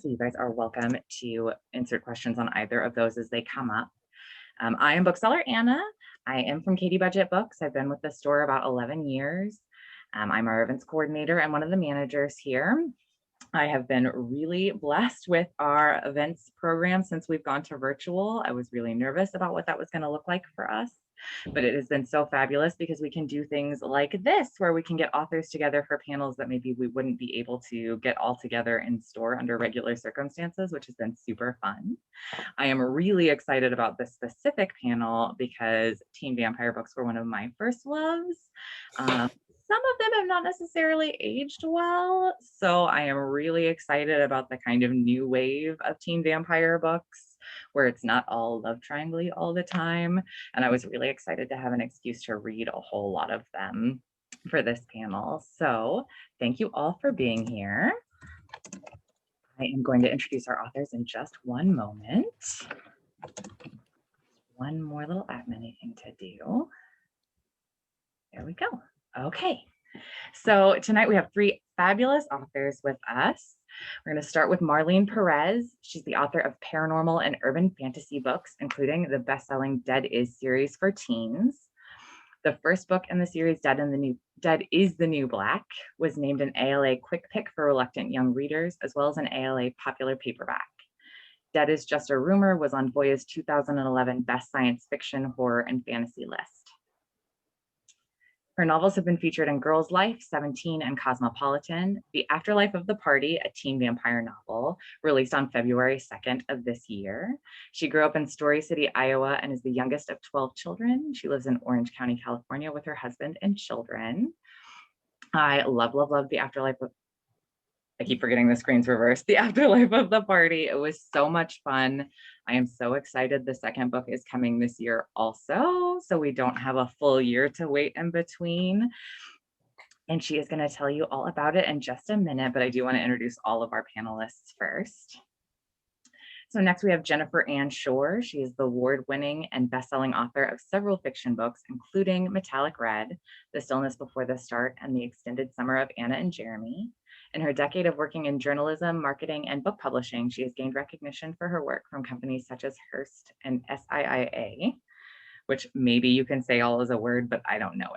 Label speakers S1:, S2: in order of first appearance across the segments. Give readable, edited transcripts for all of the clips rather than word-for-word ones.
S1: so you guys are welcome to insert questions on either of those as they come up. I am bookseller Anna. I am from Katie Budget Books. I've been with the store about 11 years. I'm our events coordinator and one of the managers here. I have been really blessed with our events program since we've gone to virtual. I was really nervous about what that was going to look like for us, but it has been so fabulous because we can do things like this, where we can get authors together for panels that maybe we wouldn't be able to get all together in store under regular circumstances, which has been super fun. I am really excited about this specific panel because teen vampire books were one of my first loves. Some of them have not necessarily aged well, so I am really excited about the kind of new wave of teen vampire books where it's not all love triangle-y all the time. And I was really excited to have an excuse to read a whole lot of them for this panel. So thank you all for being here. I am going to introduce our authors in just one moment. One more little admin thing to do. There we go. Okay, so tonight we have three fabulous authors with us. We're going to start with Marlene Perez. She's the author of paranormal and urban fantasy books, including the best-selling Dead Is series for teens. The first book in the series, Dead Is the New Black, was named an ALA Quick Pick for reluctant young readers, as well as an ALA Popular Paperback. Dead Is Just a Rumor was on Voya's 2011 Best Science Fiction, Horror, and Fantasy list. Her novels have been featured in Girls Life, 17, and Cosmopolitan. The Afterlife of the Party, a teen vampire novel, released on February 2nd of this year. She grew up in Story City, Iowa, and is the youngest of 12 children. She lives in Orange County, California, with her husband and children. I love The Afterlife of, I keep forgetting the screen's reversed. The Afterlife of the Party. It was so much fun. I am so excited. The second book is coming this year also, so we don't have a full year to wait in between. And she is going to tell you all about it in just a minute, but I do want to introduce all of our panelists first. So next we have Jennifer Ann Shore. She is the award-winning and best-selling author of several fiction books, including Metallic Red, The Stillness Before the Start, and The Extended Summer of Anna and Jeremy. In her decade of working in journalism, marketing, and book publishing, she has gained recognition for her work from companies such as Hearst and SIIA, which maybe you can say all as a word, but I don't know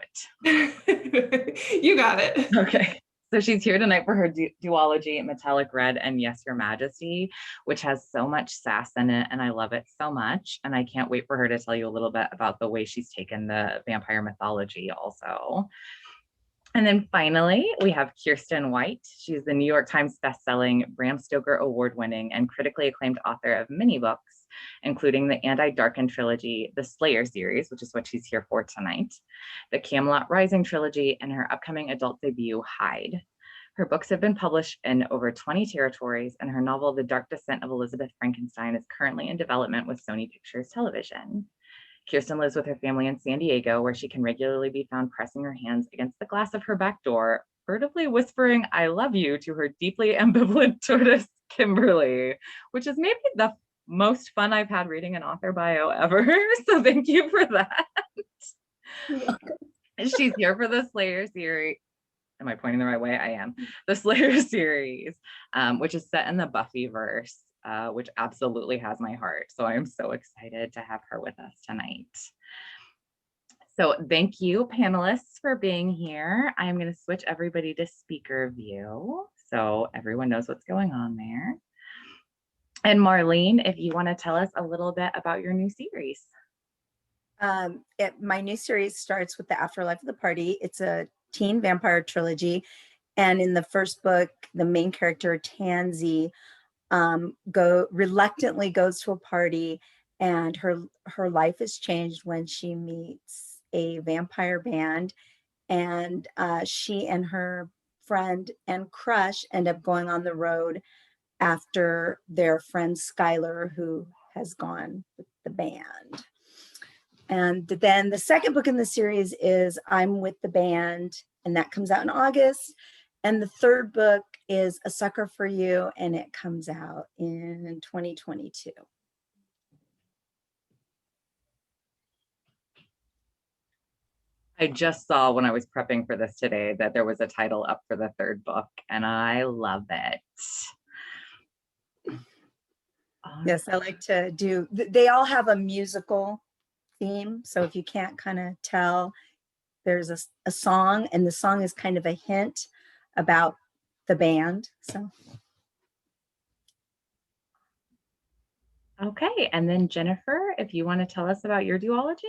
S2: it. You got it.
S1: Okay. So she's here tonight for her duology, Metallic Red and Yes, Your Majesty, which has so much sass in it, and I love it so much. And I can't wait for her to tell you a little bit about the way she's taken the vampire mythology also. And then finally, we have Kiersten White. She's the New York Times bestselling, Bram Stoker award-winning, and critically acclaimed author of many books, including the Anti-Darken trilogy, the Slayer series, which is what she's here for tonight, the Camelot Rising trilogy, and her upcoming adult debut, Hide. Her books have been published in over 20 territories, and her novel, The Dark Descent of Elizabeth Frankenstein, is currently in development with Sony Pictures Television. Kiersten lives with her family in San Diego, where she can regularly be found pressing her hands against the glass of her back door, furtively whispering, "I love you," to her deeply ambivalent tortoise, Kimberly, which is maybe the most fun I've had reading an author bio ever. So thank you for that.
S2: You're welcome.
S1: She's here for the Slayer series. Am I pointing the right way? I am. The Slayer series, which is set in the Buffyverse. Which absolutely has my heart. So I'm so excited to have her with us tonight. So thank you, panelists, for being here. I'm going to switch everybody to speaker view so everyone knows what's going on there. And Marlene, if you want to tell us a little bit about your new series.
S3: My new series starts with The Afterlife of the Party. It's a teen vampire trilogy. And in the first book, the main character, Tansy, reluctantly goes to a party, and her life is changed when she meets a vampire band, and she and her friend and crush end up going on the road after their friend Skylar, who has gone with the band. And then the second book in the series is I'm with the Band, and that comes out in August. And the third book is A Sucker for You, and it comes out in 2022.
S1: I just saw when I was prepping for this today that there was a title up for the third book, and I love it.
S3: Yes, I like to do, they all have a musical theme. So if you can't kind of tell, there's a song, and the song is kind of a hint about the band. So
S1: Okay, and then Jennifer, if you want to tell us about your duology.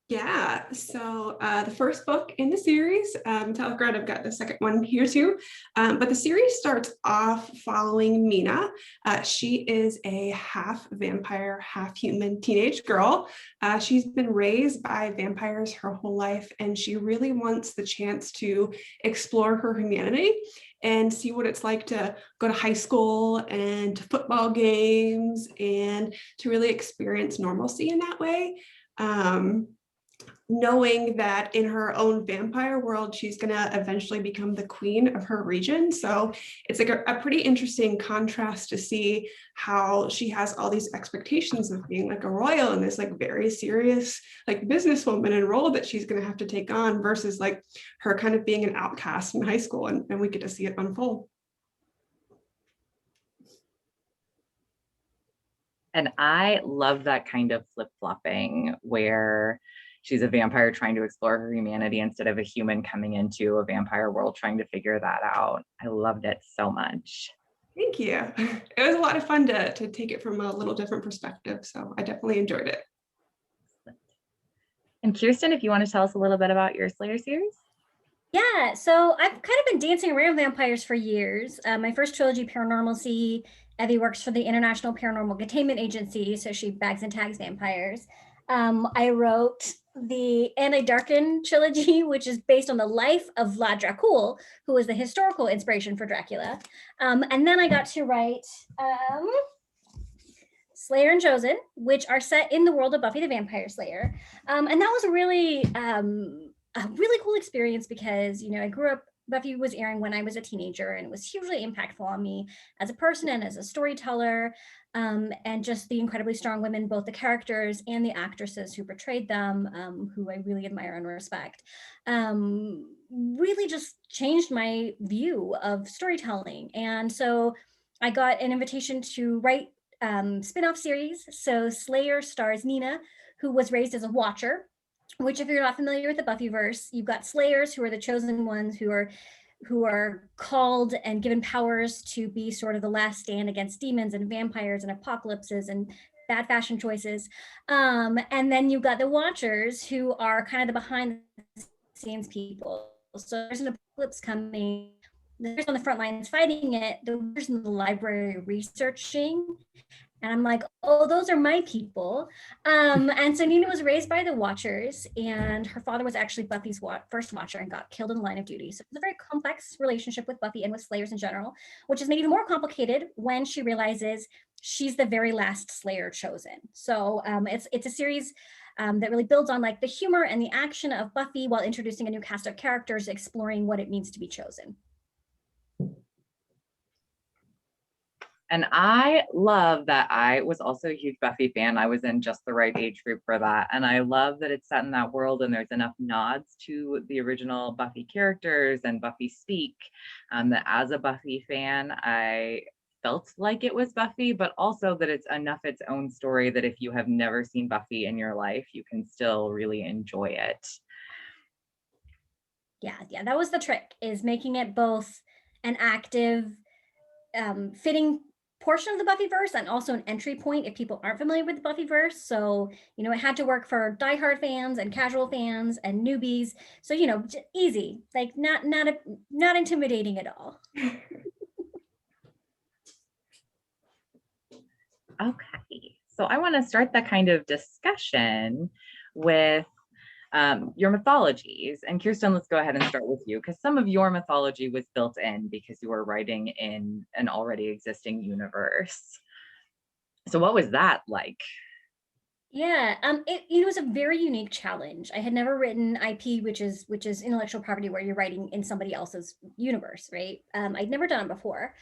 S2: Yeah, so the first book in the series, Telegram, I've got the second one here too, but the series starts off following Mina. She is a half vampire, half human teenage girl. She's been raised by vampires her whole life, and she really wants the chance to explore her humanity and see what it's like to go to high school and to football games and to really experience normalcy in that way. Knowing that in her own vampire world, she's going to eventually become the queen of her region. So it's like a pretty interesting contrast to see how she has all these expectations of being like a royal and this like very serious like businesswoman and role that she's going to have to take on versus like her kind of being an outcast in high school. And we get to see it unfold.
S1: And I love that kind of flip-flopping where she's a vampire trying to explore her humanity instead of a human coming into a vampire world trying to figure that out. I loved it so much.
S2: Thank you. It was a lot of fun to take it from a little different perspective. So I definitely enjoyed it.
S1: And Kiersten, if you want to tell us a little bit about your Slayer series.
S4: Yeah, so I've kind of been dancing around vampires for years. My first trilogy, Paranormal C, Evie works for the International Paranormal Containment Agency, so she bags and tags vampires. I wrote the Anna Darkin trilogy, which is based on the life of Vlad Dracul, who was the historical inspiration for Dracula. And then I got to write Slayer and Chosen, which are set in the world of Buffy the Vampire Slayer. And that was a really cool experience because, you know, I grew up, Buffy was airing when I was a teenager, and it was hugely impactful on me as a person and as a storyteller, and just the incredibly strong women, both the characters and the actresses who portrayed them, who I really admire and respect, really just changed my view of storytelling. And so I got an invitation to write spin-off series. So Slayer stars Nina, who was raised as a Watcher, which, if you're not familiar with the Buffyverse, you've got Slayers, who are the chosen ones, who are called and given powers to be sort of the last stand against demons and vampires and apocalypses and bad fashion choices. And then you've got the Watchers, who are kind of the behind the scenes people. So there's an apocalypse coming. There's on the front lines fighting it. The Watchers in the library researching. And I'm like, oh, those are my people. And so Nina was raised by the Watchers, and her father was actually Buffy's first Watcher and got killed in the line of duty. So it's a very complex relationship with Buffy and with Slayers in general, which is made even more complicated when she realizes she's the very last Slayer chosen. So it's a series that really builds on like the humor and the action of Buffy while introducing a new cast of characters, exploring what it means to be chosen.
S1: And I love that I was also a huge Buffy fan. I was in just the right age group for that. And I love that it's set in that world and there's enough nods to the original Buffy characters and Buffy speak, that as a Buffy fan, I felt like it was Buffy, but also that it's enough its own story that if you have never seen Buffy in your life, you can still really enjoy it.
S4: Yeah, that was the trick, is making it both an active, fitting portion of the Buffyverse and also an entry point if people aren't familiar with the Buffyverse. So, you know, it had to work for diehard fans and casual fans and newbies. So, you know, easy, like not intimidating at all.
S1: Okay, so I want to start that kind of discussion with your mythologies. And Kiersten, let's go ahead and start with you, because some of your mythology was built in because you were writing in an already existing universe. So what was that like?
S4: Yeah, it was a very unique challenge. I had never written IP, which is intellectual property where you're writing in somebody else's universe, right? I'd never done it before.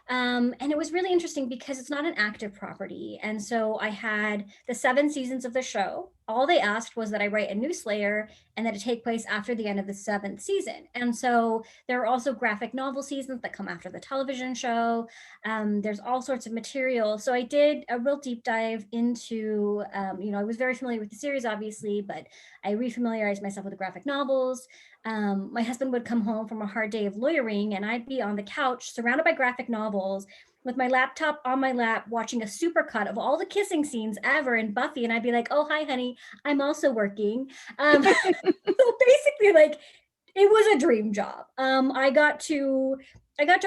S4: And it was really interesting because it's not an active property. And so I had the 7 seasons of the show. All they asked was that I write a new Slayer and that it take place after the end of the 7th season. And so there are also graphic novel seasons that come after the television show. There's all sorts of material. So I did a real deep dive into, I was very familiar with the series, obviously, but I refamiliarized myself with the graphic novels. My husband would come home from a hard day of lawyering and I'd be on the couch surrounded by graphic novels with my laptop on my lap watching a supercut of all the kissing scenes ever in Buffy. And I'd be like, oh, hi, honey, I'm also working. So basically, like, it was a dream job. I got to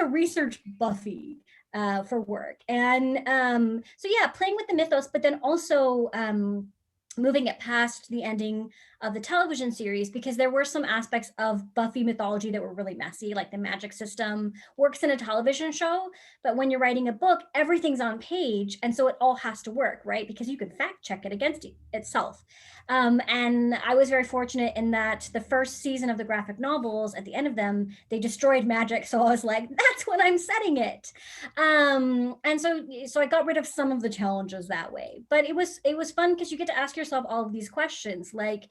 S4: research Buffy for work. And so yeah, playing with the mythos, but then also moving it past the ending of the television series, because there were some aspects of Buffy mythology that were really messy, like the magic system works in a television show, but when you're writing a book, everything's on page. And so it all has to work, right? Because you can fact check it against itself. And I was very fortunate in that the first season of the graphic novels, at the end of them, they destroyed magic. So I was like, that's when I'm setting it. And so I got rid of some of the challenges that way. But it was fun because you get to ask yourself all of these questions. Like,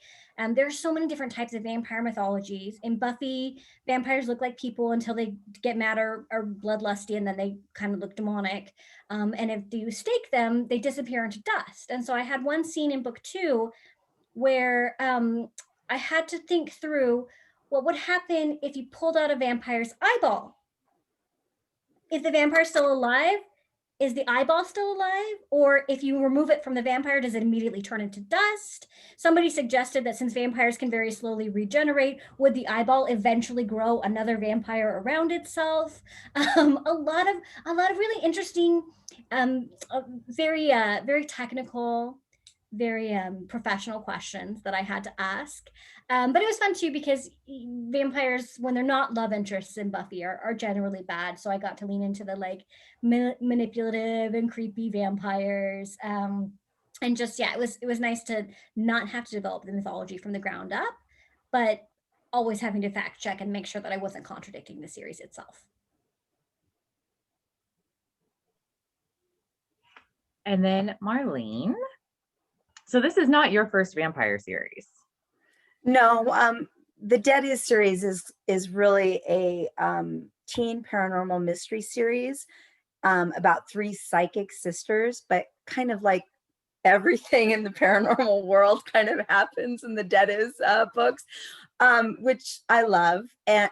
S4: there's so many different types of vampire mythologies. In Buffy, vampires look like people until they get mad or bloodlusty, and then they kind of look demonic. And if you stake them, they disappear into dust. And so I had one scene in book 2 where I had to think through what would happen if you pulled out a vampire's eyeball. If the vampire's still alive, is the eyeball still alive? Or if you remove it from the vampire, does it immediately turn into dust? Somebody suggested that since vampires can very slowly regenerate, would the eyeball eventually grow another vampire around itself? A lot of really interesting, very technical, very professional questions that I had to ask. But it was fun too, because vampires, when they're not love interests in Buffy, are generally bad. So I got to lean into the like manipulative and creepy vampires. And just, yeah, it was nice to not have to develop the mythology from the ground up, but always having to fact check and make sure that I wasn't contradicting the series itself.
S1: And then Marlene. So this is not your first vampire series.
S3: No, the Dead Is series is really a teen paranormal mystery series about 3 psychic sisters, but kind of like everything in the paranormal world kind of happens in the Dead Is books, which I love. And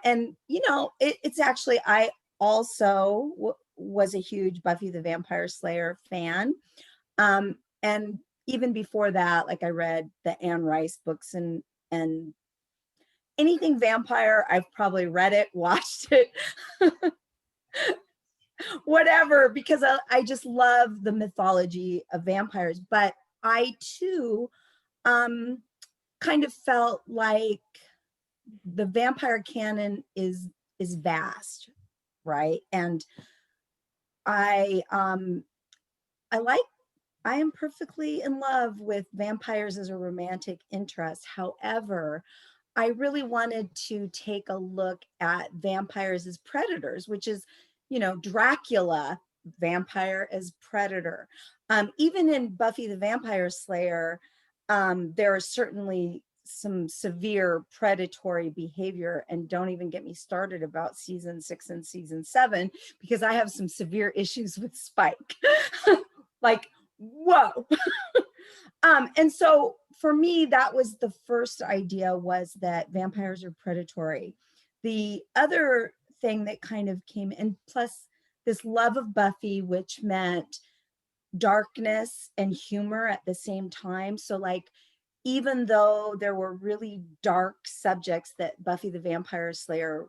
S3: it's actually, I also was a huge Buffy the Vampire Slayer fan. And even before that, like I read the Anne Rice books and anything vampire, I've probably read it, watched it, whatever, because I just love the mythology of vampires. But I too kind of felt like the vampire canon is vast, right? And I am perfectly in love with vampires as a romantic interest. However, I really wanted to take a look at vampires as predators, which is, Dracula, vampire as predator. Even in Buffy the Vampire Slayer, there are certainly some severe predatory behavior, and don't even get me started about season 6 and season 7, because I have some severe issues with Spike. Like, whoa. And so for me, that was the first idea, was that vampires are predatory. The other thing that kind of came in, plus this love of Buffy, which meant darkness and humor at the same time. So like, even though there were really dark subjects that Buffy the Vampire Slayer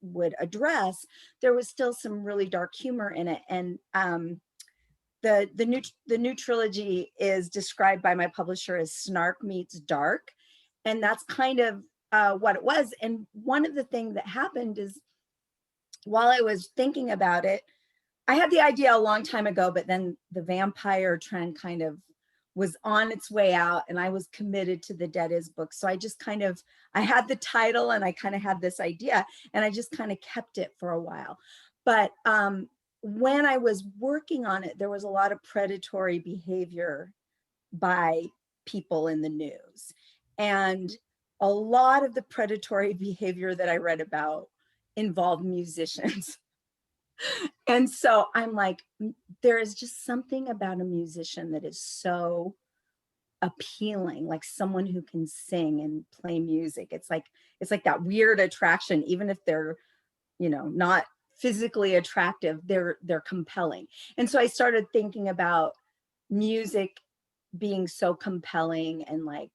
S3: would address, there was still some really dark humor in it. And the new trilogy is described by my publisher as snark meets dark, and that's kind of what it was. And one of the things that happened is, while I was thinking about it, I had the idea a long time ago, but then the vampire trend kind of was on its way out, and I was committed to the Dead Is book. So I just I had the title and I kind of had this idea, and I just kind of kept it for a while. But when I was working on it, there was a lot of predatory behavior by people in the news. And a lot of the predatory behavior that I read about involved musicians. And so I'm like, there is just something about a musician that is so appealing, like someone who can sing and play music. It's like that weird attraction, even if they're, not physically attractive, they're compelling. And so I started thinking about music being so compelling, and like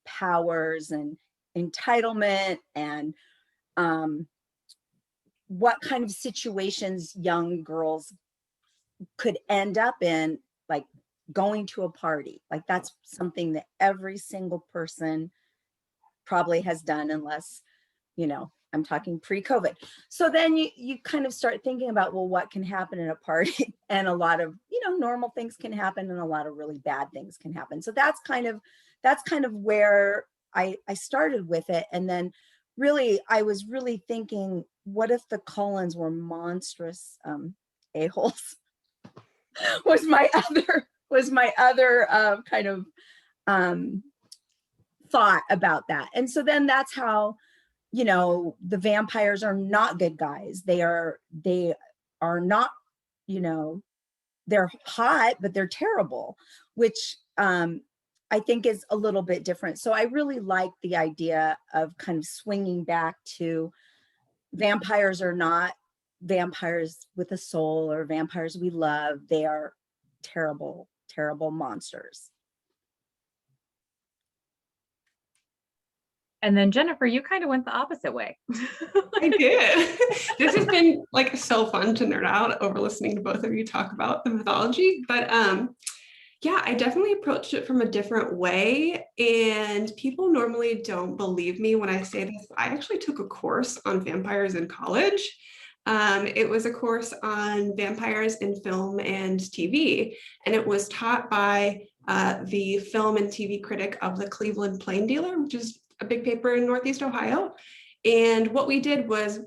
S3: powers and entitlement, and what kind of situations young girls could end up in, like going to a party. Like that's something that every single person probably has done, unless, I'm talking pre-COVID. So then you kind of start thinking about, well, what can happen in a party? And a lot of, normal things can happen, and a lot of really bad things can happen. So that's kind of where I started with it. And then really, I was really thinking, what if the Cullens were monstrous a-holes? was my other kind of thought about that. And so then that's how, the vampires are not good guys. They are not, they're hot, but they're terrible, which I think is a little bit different. So I really like the idea of kind of swinging back to vampires are not vampires with a soul or vampires we love. They are terrible, terrible monsters.
S1: And then Jennifer, you kind of went the opposite way.
S2: I did. This has been like so fun to nerd out over listening to both of you talk about the mythology. But yeah, I definitely approached it from a different way. And people normally don't believe me when I say this. I actually took a course on vampires in college. It was a course on vampires in film and TV. And it was taught by the film and TV critic of the Cleveland Plain Dealer, which is a big paper in Northeast Ohio. And what we did was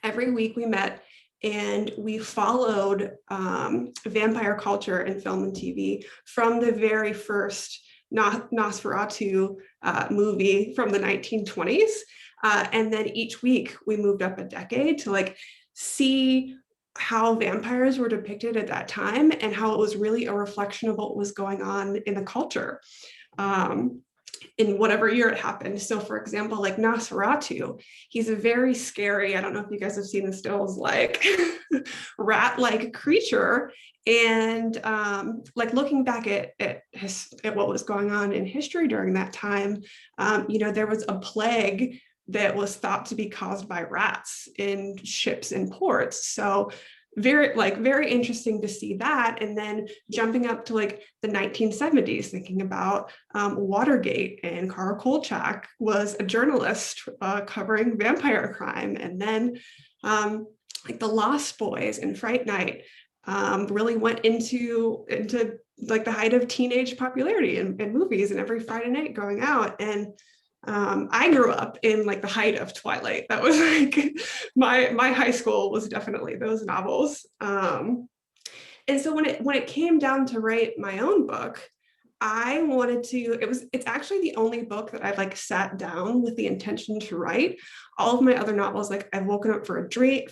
S2: every week we met and we followed vampire culture in film and TV from the very first Nosferatu movie from the 1920s. And then each week we moved up a decade to like see how vampires were depicted at that time and how it was really a reflection of what was going on in the culture. In whatever year it happened. So for example, like Nosferatu, he's a very scary, I don't know if you guys have seen the stills, like rat-like creature. And like looking back at what was going on in history during that time, there was a plague that was thought to be caused by rats in ships and ports. So very interesting to see that. And then jumping up to like the 1970s, thinking about Watergate, and Carl Kolchak was a journalist covering vampire crime. And then like The Lost Boys and Fright Night really went into like the height of teenage popularity in movies, and every Friday night going out. And I grew up in like the height of Twilight. That was like my high school was definitely those novels. And so when it came down to write my own book, I wanted to, it's actually the only book that I've like sat down with the intention to write. All of my other novels, like I've woken up from a dream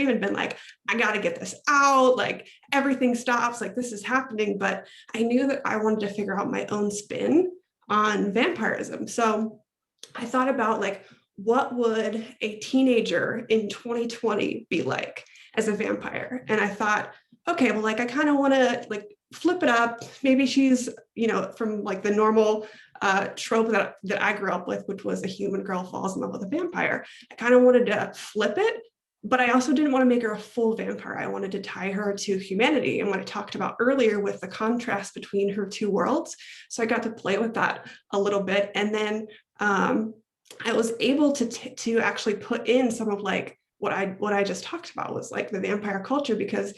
S2: and been like, I got to get this out. Like everything stops, like this is happening. But I knew that I wanted to figure out my own spin on vampirism. So I thought about like, what would a teenager in 2020 be like as a vampire? And I thought, okay, well, like I kind of want to like flip it up. Maybe she's, from like the normal trope that I grew up with, which was a human girl falls in love with a vampire. I kind of wanted to flip it, but I also didn't want to make her a full vampire. I wanted to tie her to humanity, and what I talked about earlier with the contrast between her two worlds. So I got to play with that a little bit. And then I was able to actually put in some of like what I just talked about was like the vampire culture, because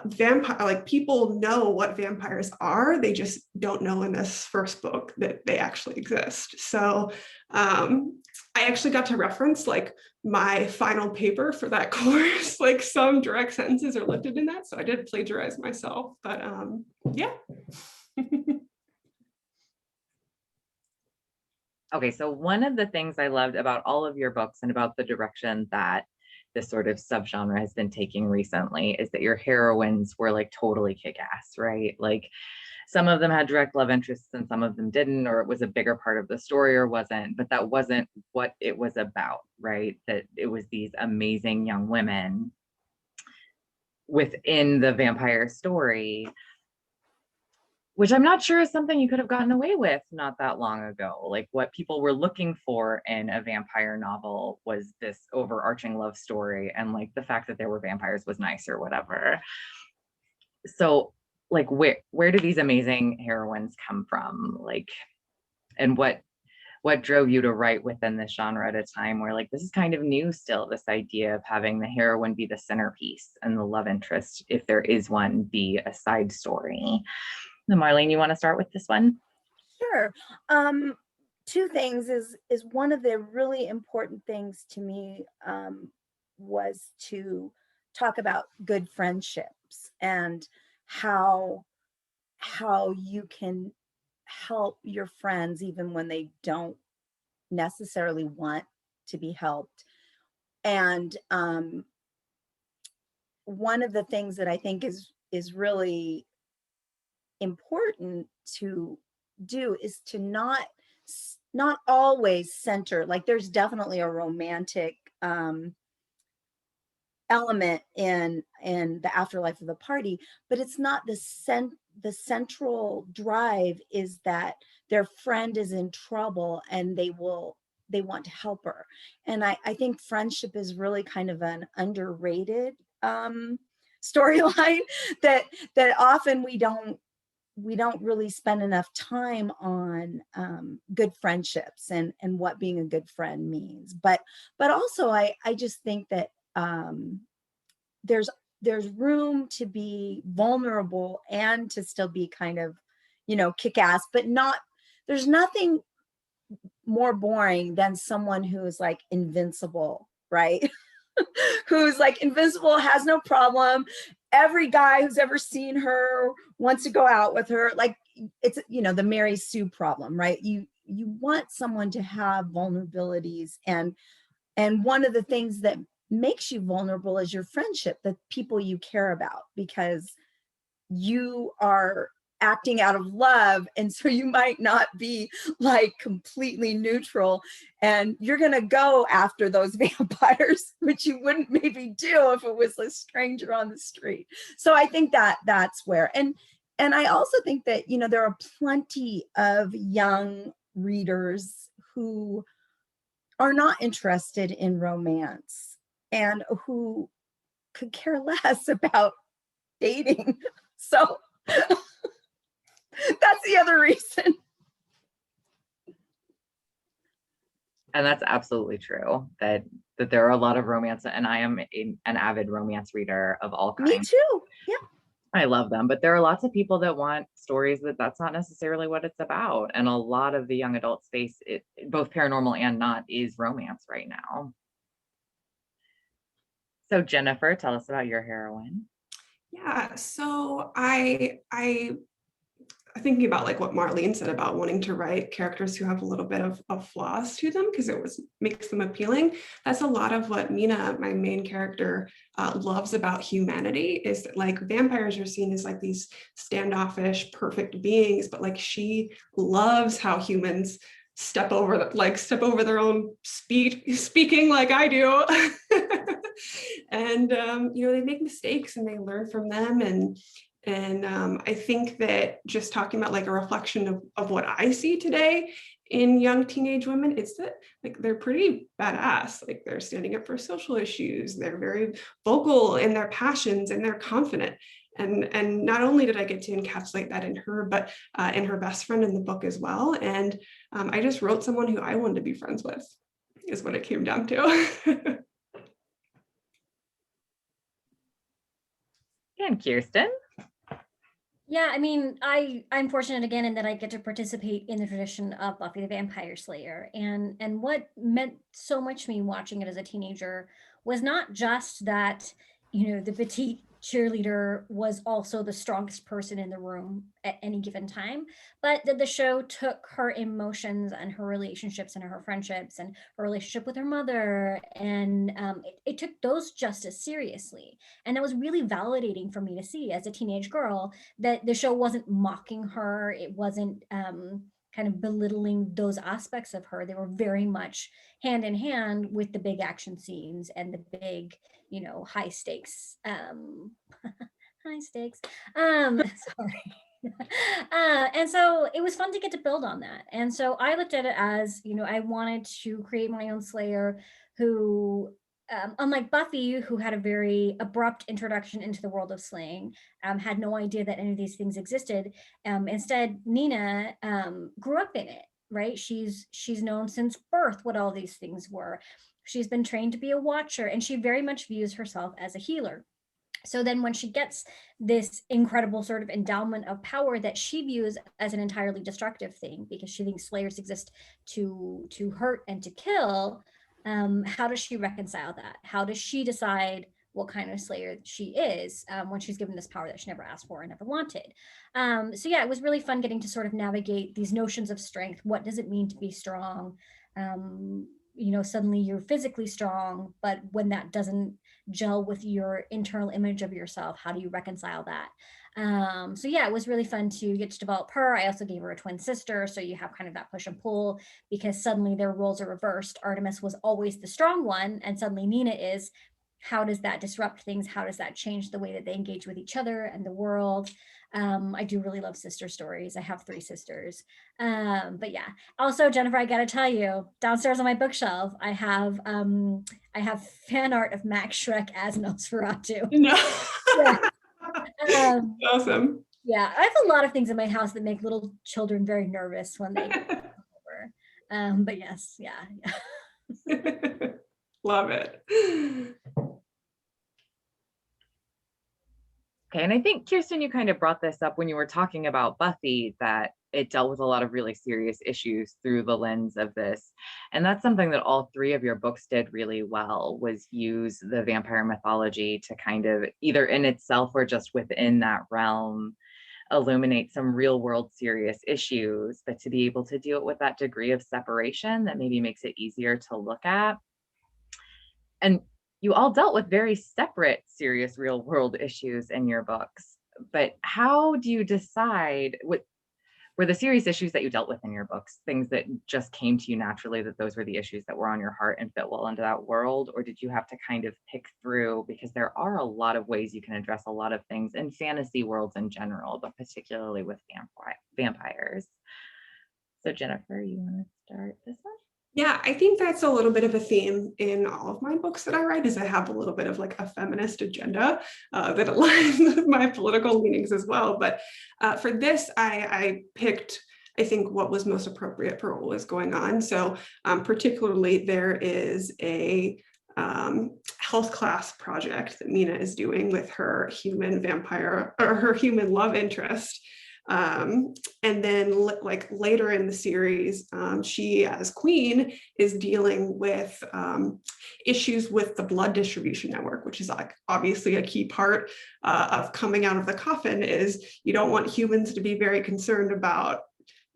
S2: vampire, like people know what vampires are, they just don't know in this first book that they actually exist. So I actually got to reference like my final paper for that course, like some direct sentences are lifted in that. So I did plagiarize myself, but yeah.
S1: Okay, so one of the things I loved about all of your books and about the direction that this sort of subgenre has been taking recently is that your heroines were like totally kick-ass, right? Like some of them had direct love interests and some of them didn't, or it was a bigger part of the story or wasn't, but that wasn't what it was about, right? That it was these amazing young women within the vampire story, which I'm not sure is something you could have gotten away with not that long ago. Like what people were looking for in a vampire novel was this overarching love story, and like the fact that there were vampires was nice or whatever. So like where do these amazing heroines come from? Like, and what drove you to write within this genre at a time where like this is kind of new still, this idea of having the heroine be the centerpiece and the love interest, if there is one, be a side story. Marlene, you want to start with this one?
S3: Sure. Two things is one of the really important things to me was to talk about good friendships and how you can help your friends even when they don't necessarily want to be helped. And one of the things that I think is really important to do is to not always center, like there's definitely a romantic element in the afterlife of the party, but it's not the central drive is that their friend is in trouble and they want to help her. And I think friendship is really kind of an underrated storyline that often we don't really spend enough time on good friendships and what being a good friend means. But also I just think that there's room to be vulnerable and to still be kind of, kick-ass, but there's nothing more boring than someone who is like invincible, right? Who's like invincible, has no problem. Every guy who's ever seen her wants to go out with her. Like it's, the Mary Sue problem, right? You want someone to have vulnerabilities, and one of the things that makes you vulnerable is your friendship, the people you care about, because you are acting out of love, and so you might not be like completely neutral, and you're gonna go after those vampires, which you wouldn't maybe do if it was a stranger on the street. So I think that's where, and I also think that there are plenty of young readers who are not interested in romance and who could care less about dating. So that's the other reason.
S1: And that's absolutely true, that there are a lot of romance, and I am an avid romance reader of all kinds.
S3: Me too. Yeah.
S1: I love them, but there are lots of people that want stories that's not necessarily what it's about. And a lot of the young adult space, both paranormal and not, is romance right now. So Jennifer, tell us about your heroine.
S2: Yeah, so I thinking about like what Marlene said about wanting to write characters who have a little bit of flaws to them because it makes them appealing. That's a lot of what Mina, my main character, loves about humanity, is that like vampires are seen as like these standoffish, perfect beings, but like she loves how humans step over their own speaking like I do. And they make mistakes and they learn from them, and I think that just talking about like a reflection of what I see today in young teenage women, it's that like they're pretty badass. Like they're standing up for social issues. They're very vocal in their passions and they're confident. And not only did I get to encapsulate that in her, but in her best friend in the book as well. And I just wrote someone who I wanted to be friends with, is what it came down to.
S1: And Kiersten?
S4: Yeah, I mean, I'm fortunate again in that I get to participate in the tradition of Buffy the Vampire Slayer, and what meant so much to me watching it as a teenager was not just that, you know, the petite cheerleader was also the strongest person in the room at any given time, but that the show took her emotions and her relationships and her friendships and her relationship with her mother, and it took those just as seriously, and that was really validating for me to see as a teenage girl, that the show wasn't mocking her. It wasn't kind of belittling those aspects of her. They were very much hand in hand with the big action scenes and the big, you know, high stakes, high stakes. Sorry. And so it was fun to get to build on that. And so I looked at it as, you know, I wanted to create my own Slayer who, unlike Buffy, who had a very abrupt introduction into the world of slaying, had no idea that any of these things existed. Instead, Nina grew up in it, right? She's known since birth what all these things were. She's been trained to be a watcher, and she very much views herself as a healer. So then when she gets this incredible sort of endowment of power that she views as an entirely destructive thing, because she thinks slayers exist to hurt and to kill, how does she reconcile that? How does she decide what kind of slayer she is when she's given this power that she never asked for and never wanted? So yeah, it was really fun getting to sort of navigate these notions of strength. What does it mean to be strong? You know, suddenly you're physically strong, but when that doesn't gel with your internal image of yourself, how do you reconcile that? So yeah, it was really fun to get to develop her. I also gave her a twin sister, so you have kind of that push and pull, because suddenly their roles are reversed. Artemis was always the strong one, and suddenly Nina is. How does that disrupt things? How does that change the way that they engage with each other and the world? I do really love sister stories. I have 3 sisters. But yeah, also Jennifer, I gotta tell you, downstairs on my bookshelf, I have fan art of Max Shrek as Nosferatu.
S2: No.
S4: Yeah.
S2: Awesome.
S4: Yeah, I have a lot of things in my house that make little children very nervous when they come over. But yes, yeah.
S2: Love it.
S1: Okay, and I think, Kiersten, you kind of brought this up when you were talking about Buffy, that it dealt with a lot of really serious issues through the lens of this. And that's something that all 3 of your books did really well, was use the vampire mythology to kind of, either in itself or just within that realm, illuminate some real world serious issues, but to be able to do it with that degree of separation that maybe makes it easier to look at. And you all dealt with very separate, serious, real world issues in your books. But how do you decide what were the serious issues that you dealt with in your books, things that just came to you naturally, that those were the issues that were on your heart and fit well into that world? Or did you have to kind of pick through, because there are a lot of ways you can address a lot of things in fantasy worlds in general, but particularly with vampires? So Jennifer, you want to start this one?
S2: Yeah, I think that's a little bit of a theme in all of my books that I write, is I have a little bit of like a feminist agenda that aligns with my political leanings as well. But for this, I picked, I think, what was most appropriate for what was going on. So particularly there is a health class project that Nina is doing with her human vampire, or her human love interest. And then like later in the series, she as queen is dealing with issues with the blood distribution network, which is like obviously a key part of coming out of the coffin. Is you don't want humans to be very concerned about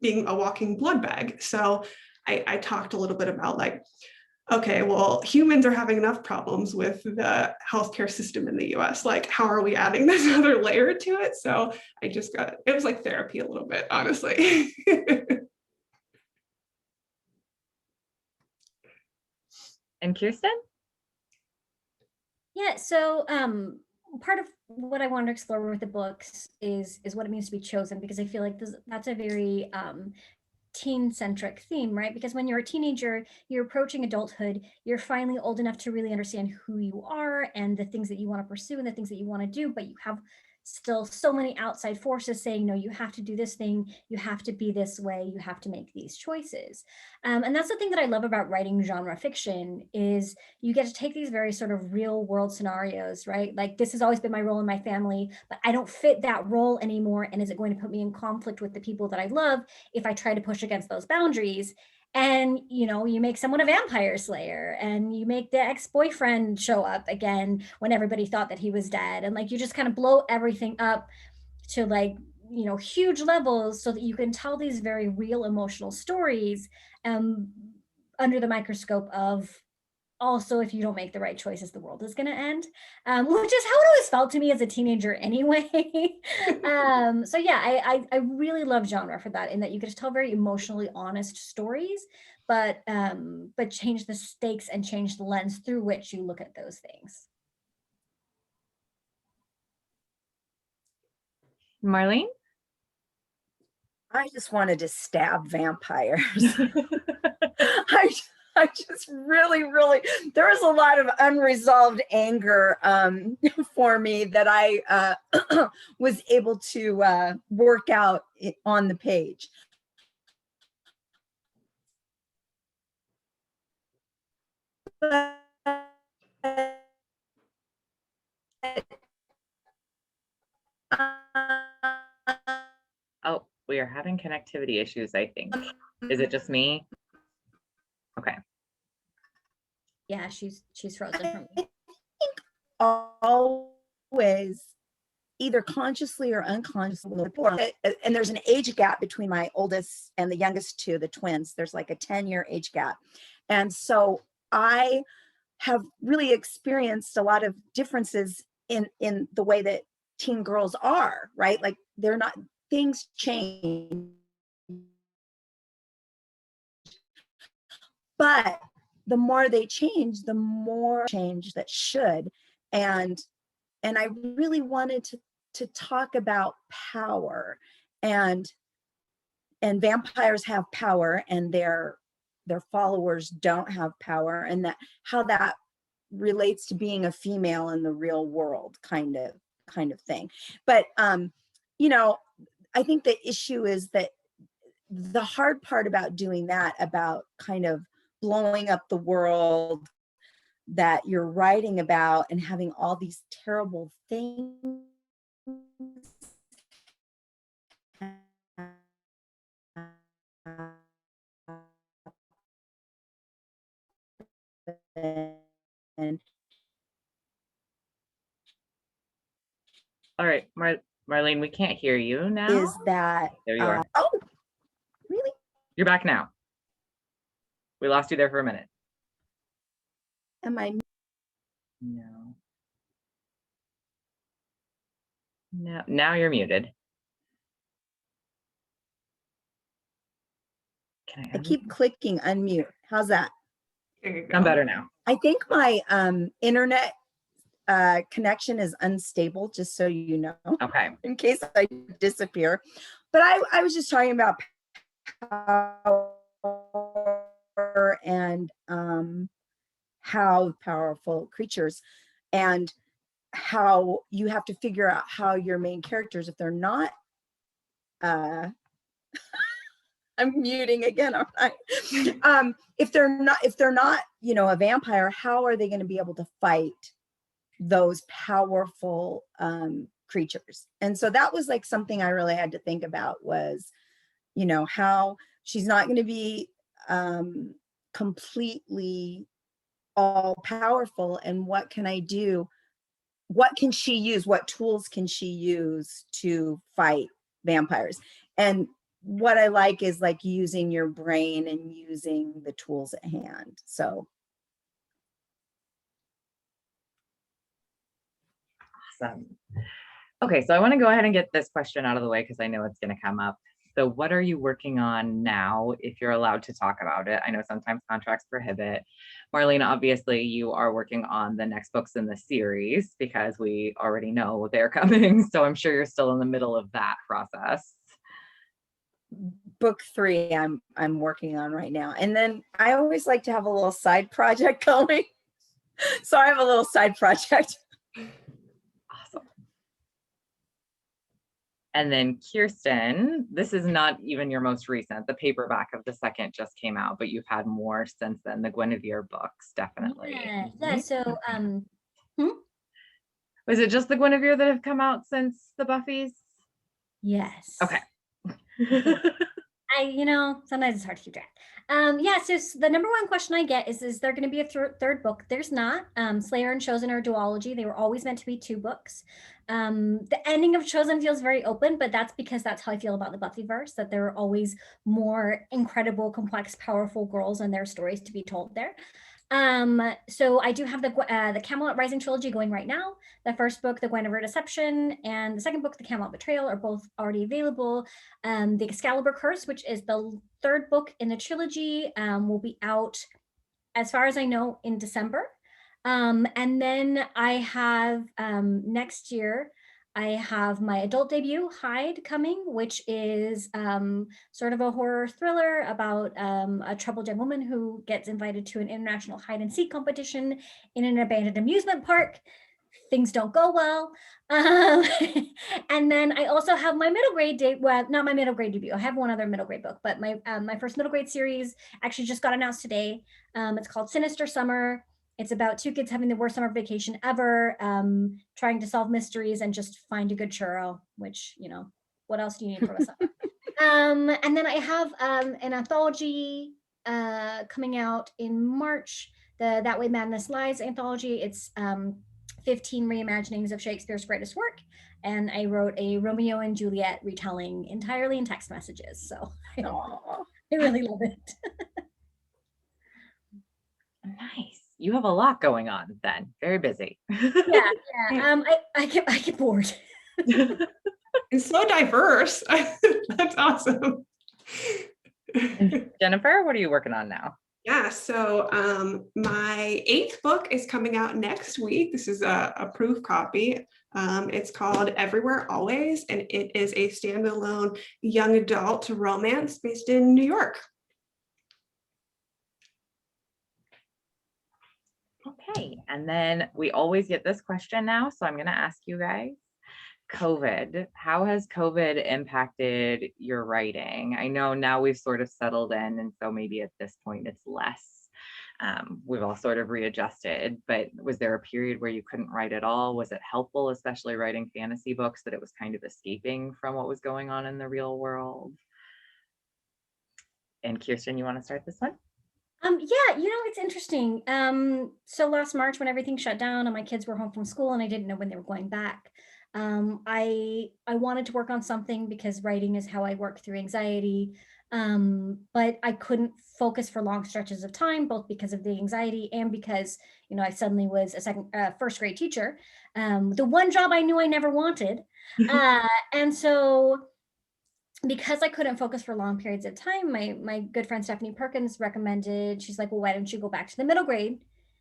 S2: being a walking blood bag. So I talked a little bit about like, okay, well, humans are having enough problems with the healthcare system in the US. Like, how are we adding this other layer to it? So I just got, it was like therapy a little bit, honestly.
S4: And
S1: Kiersten?
S4: Yeah, so part of what I wanted to explore with the books is what it means to be chosen, because I feel like that's a very teen-centric theme, right? Because when you're a teenager, you're approaching adulthood, you're finally old enough to really understand who you are and the things that you want to pursue and the things that you want to do, but you have still so many outside forces saying, no, you have to do this thing, you have to be this way, you have to make these choices. And that's the thing that I love about writing genre fiction, is you get to take these very sort of real world scenarios, right? Like, this has always been my role in my family, but I don't fit that role anymore. And is it going to put me in conflict with the people that I love if I try to push against those boundaries? And, you know, you make someone a vampire slayer, and you make the ex-boyfriend show up again when everybody thought that he was dead. And like, you just kind of blow everything up to like, you know, huge levels so that you can tell these very real emotional stories under the microscope of, also, if you don't make the right choices, the world is going to end, which is how it always felt to me as a teenager anyway. So yeah, I really love genre for that, in that you get to tell very emotionally honest stories, but change the stakes and change the lens through which you look at those things.
S1: Marlene?
S3: I just wanted to stab vampires. I just really, there was a lot of unresolved anger for me that I was able to work out on the page.
S1: Oh, we are having connectivity issues, I think. Is it just me? Okay.
S4: Yeah, she's frozen for me.
S3: Always, either consciously or unconsciously, and there's an age gap between my oldest and the youngest two, the twins. There's like a 10-year age gap. And so I have really experienced a lot of differences in the way that teen girls are, right? Like, they're not, things change. But the more they change, the more change that should. And I really wanted to talk about power, and vampires have power, and their followers don't have power, and that how that relates to being a female in the real world, kind of thing. But you know, I think the issue is that the hard part about doing that, about kind of blowing up the world that you're writing about and having all these terrible things and
S1: All right, Marlene, we can't hear you now.
S3: is that
S1: there you are.
S3: Oh, really?
S1: You're back now. We lost you there for a minute.
S3: Am I?
S1: No. No, now you're muted.
S3: I keep clicking unmute. How's that?
S2: There you go.
S1: I'm better now.
S3: I think my internet connection is unstable, just so you know.
S1: Okay.
S3: In case I disappear. But I was just talking about power and how powerful creatures, and how you have to figure out how your main characters, if they're not I'm muting again, aren't I? If they're not, you know, a vampire, how are they going to be able to fight those powerful creatures? And so that was like something I really had to think about, was, you know, how she's not going to be completely all powerful, and what can I do? What can she use? What tools can she use to fight vampires? And what I like is like using your brain and using the tools at hand. So
S1: awesome. Okay, so I want to go ahead and get this question out of the way, because I know it's going to come up. So what are you working on now, if you're allowed to talk about it? I know sometimes contracts prohibit. Marlene, obviously you are working on the next books in the series, because we already know they're coming. So I'm sure you're still in the middle of that process.
S3: book 3 I'm working on right now. And then I always like to have a little side project going. So I have a little side project.
S1: Awesome. And then Kiersten, this is not even your most recent. The paperback of the second just came out, but you've had more since then. The Guinevere books, definitely.
S4: Yeah. So,
S1: Was it just the Guinevere that have come out since the Buffys?
S4: yes.
S1: Okay.
S4: Sometimes it's hard to keep track. Yeah, so the number one question I get is there going to be a third book? There's not. Slayer and Chosen are a duology. They were always meant to be 2 books. The ending of Chosen feels very open, but that's because that's how I feel about the Buffyverse, that there are always more incredible, complex, powerful girls and their stories to be told there. So I do have the Camelot Rising trilogy going right now. The first book, The Guinevere Deception, and the second book, The Camelot Betrayal, are both already available. The Excalibur Curse, which is the third book in the trilogy, will be out, as far as I know, in December. And then I have next year, I have my adult debut, Hide, coming, which is sort of a horror thriller about a troubled young woman who gets invited to an international hide and seek competition in an abandoned amusement park. Things don't go well. And then I also have my middle grade well, not my middle grade debut. I have one other middle grade book, but my first middle grade series actually just got announced today. It's called Sinister Summer. It's about 2 kids having the worst summer vacation ever, trying to solve mysteries and just find a good churro, which, what else do you need from a summer? And then I have an anthology coming out in March, the That Way Madness Lies anthology. It's 15 reimaginings of Shakespeare's greatest work. And I wrote a Romeo and Juliet retelling entirely in text messages. So I really love it.
S1: Nice. You have a lot going on then. Very busy.
S4: Yeah. I get bored.
S2: It's so diverse. That's awesome.
S1: And Jennifer, what are you working on now?
S2: Yeah, so my 8th book is coming out next week. This is a proof copy. It's called Everywhere Always, and it is a standalone young adult romance based in New York.
S1: Okay, and then we always get this question now, so I'm going to ask you guys. COVID, how has COVID impacted your writing? I know now we've sort of settled in, and so maybe at this point it's less. We've all sort of readjusted, but was there a period where you couldn't write at all? Was it helpful, especially writing fantasy books, that it was kind of escaping from what was going on in the real world? And Kiersten, you want to start this one?
S4: Yeah, it's interesting. So last March, when everything shut down and my kids were home from school and I didn't know when they were going back, I wanted to work on something because writing is how I work through anxiety. But I couldn't focus for long stretches of time, both because of the anxiety and because, I suddenly was a first grade teacher, the one job I knew I never wanted. And so because I couldn't focus for long periods of time, my good friend Stephanie Perkins recommended, she's like, well, why don't you go back to the middle grade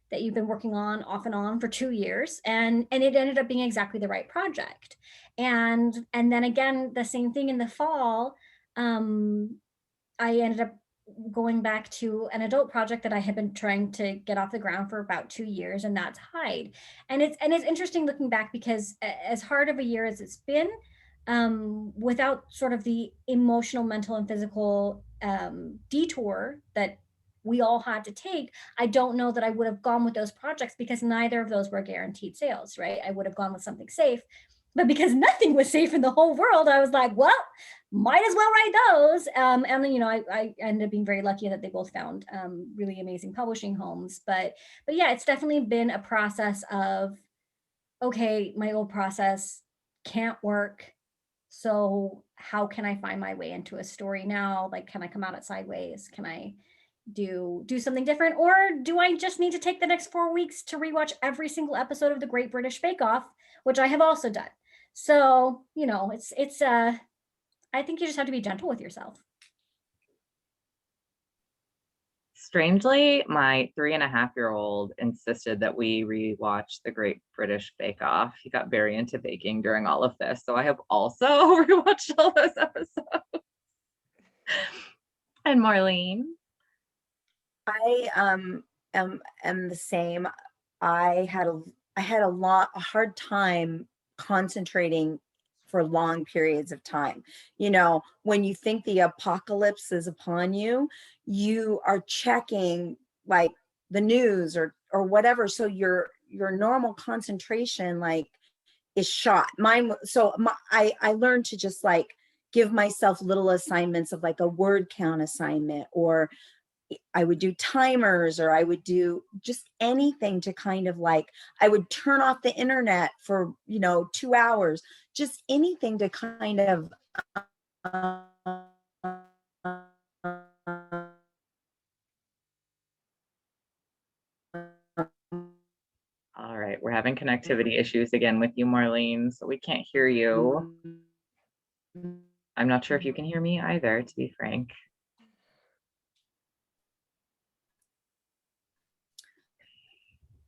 S4: that you've been working on off and on for 2 years? And it ended up being exactly the right project. And then again, the same thing in the fall, I ended up going back to an adult project that I had been trying to get off the ground for about 2 years, and that's Hide. And it's interesting looking back, because as hard of a year as it's been, without sort of the emotional, mental, and physical detour that we all had to take, I don't know that I would have gone with those projects, because neither of those were guaranteed sales, right? I would have gone with something safe, but because nothing was safe in the whole world, I was like, well, might as well write those. And then, I ended up being very lucky that they both found really amazing publishing homes. But yeah, it's definitely been a process of, okay, my old process can't work. So how can I find my way into a story now? Like, can I come at it sideways? Can I do something different? Or do I just need to take the next 4 weeks to rewatch every single episode of the Great British Bake Off, which I have also done. So, it's I think you just have to be gentle with yourself.
S1: Strangely, my 3.5-year-old insisted that we rewatch the Great British Bake Off. He got very into baking during all of this, so I have also rewatched all those episodes. And Marlene?
S3: I am the same. I had a hard time concentrating for long periods of time. You know, when you think the apocalypse is upon you, you are checking like the news or whatever. So your normal concentration like is shot. I learned to just like give myself little assignments of like a word count assignment, or I would do timers, or I would do just anything to kind of like, I would turn off the internet for, 2 hours, just anything to kind of,
S1: All right, we're having connectivity issues again with you, Marlene, so we can't hear you. I'm not sure if you can hear me either, to be frank.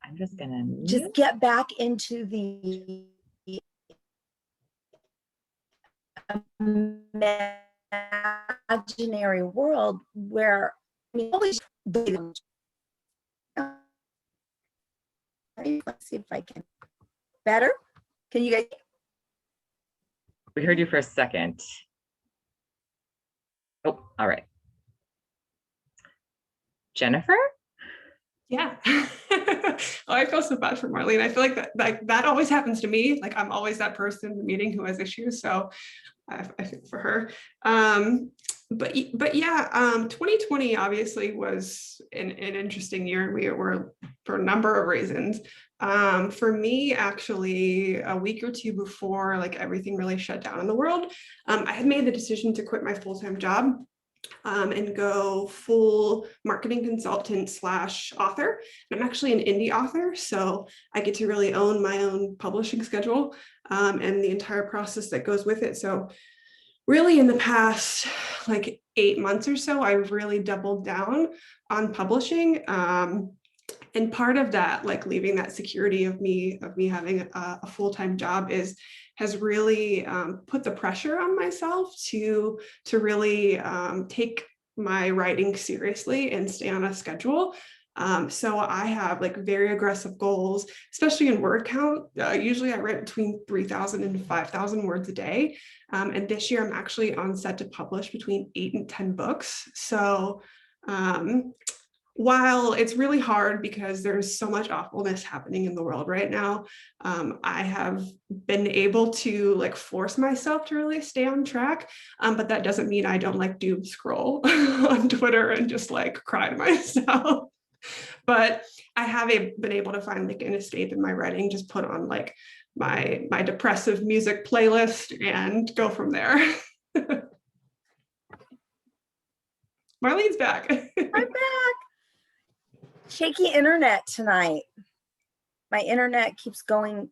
S1: I'm just gonna
S3: just get back into the imaginary world where always. Let's see if I can. Better? Can you guys?
S1: We heard you for a second. Oh, all right. Jennifer?
S2: Yeah. Oh, I feel so bad for Marlene. I feel like that always happens to me. Like I'm always that person in the meeting who has issues. So I feel for her. But yeah, 2020 obviously was an interesting year. We were for a number of reasons. For me, actually, a week or two before like everything really shut down in the world, I had made the decision to quit my full-time job and go full marketing consultant / author. And I'm actually an indie author, so I get to really own my own publishing schedule and the entire process that goes with it. So really in the past like 8 months or so, I've really doubled down on publishing. And part of that, like leaving that security of me having a full-time job has really put the pressure on myself to really take my writing seriously and stay on a schedule. So I have like very aggressive goals, especially in word count. Usually I write between 3,000 and 5,000 words a day. And this year I'm actually on set to publish between 8 and 10 books. So while it's really hard because there's so much awfulness happening in the world right now, I have been able to like force myself to really stay on track. But that doesn't mean I don't like doom scroll on Twitter and just like cry to myself. But I have been able to find like an escape in my writing, just put on like my depressive music playlist and go from there. Marlene's back.
S3: I'm back. Shaky internet tonight. My internet keeps going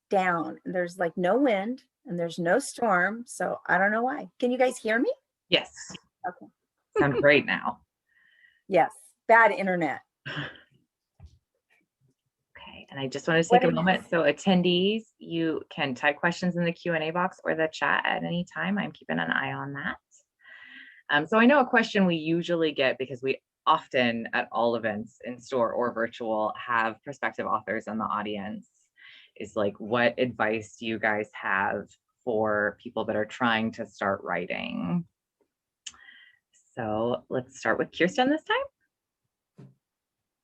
S3: down. There's like no wind and there's no storm. So I don't know why. Can you guys hear me?
S1: Yes.
S3: Okay.
S1: Sounds great now.
S3: Yes. Bad internet.
S1: Okay, and I just want to take a moment. So attendees, you can type questions in the Q&A box or the chat at any time. I'm keeping an eye on that. So I know a question we usually get, because we often at all events in store or virtual have prospective authors in the audience, is like, what advice do you guys have for people that are trying to start writing? So let's start with Kiersten this time.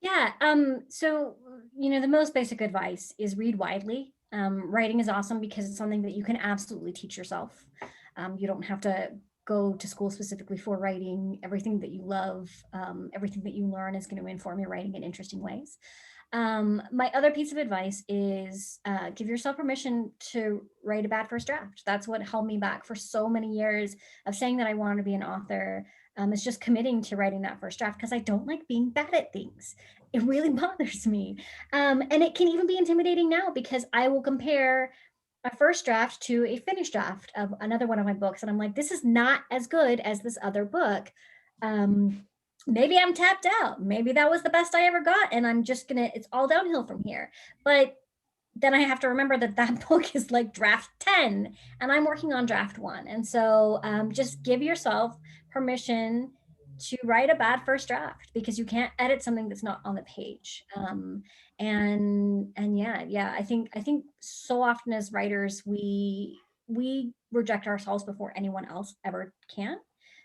S4: Yeah, so, the most basic advice is read widely. Writing is awesome because it's something that you can absolutely teach yourself. You don't have to go to school specifically for writing. Everything that you love, everything that you learn is going to inform your writing in interesting ways. My other piece of advice is give yourself permission to write a bad first draft. That's what held me back for so many years of saying that I wanted to be an author. It's just committing to writing that first draft because I don't like being bad at things. It really bothers me. And it can even be intimidating now because I will compare a first draft to a finished draft of another one of my books. And I'm like, this is not as good as this other book. Maybe I'm tapped out. Maybe that was the best I ever got. And I'm just it's all downhill from here. But then I have to remember that book is like draft 10 and I'm working on draft 1. And so just give yourself permission to write a bad first draft because you can't edit something that's not on the page. And yeah, I think so often as writers, we reject ourselves before anyone else ever can.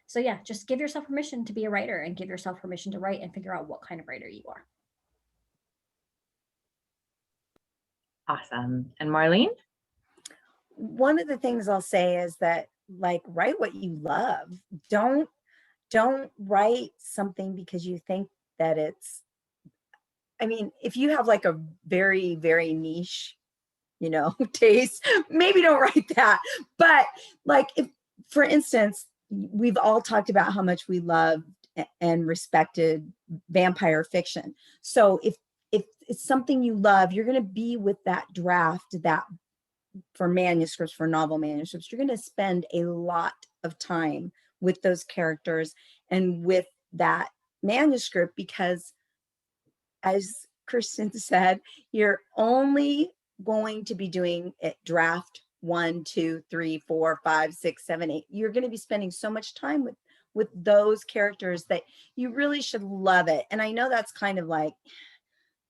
S4: So yeah, just give yourself permission to be a writer and give yourself permission to write and figure out what kind of writer you are.
S1: Awesome. And Marlene?
S3: One of the things I'll say is that, like, write what you love. Don't write something because you think that it's, I mean, if you have like a very, very niche, taste, maybe don't write that. But like, if, for instance, we've all talked about how much we loved and respected vampire fiction. So if it's something you love, you're going to be with that draft, that for manuscripts, for novel manuscripts, you're going to spend a lot of time with those characters and with that manuscript, because as Kirsten said, you're only going to be doing it draft 1, 2, 3, 4, 5, 6, 7, 8. You're going to be spending so much time with those characters that you really should love it. And I know that's kind of like,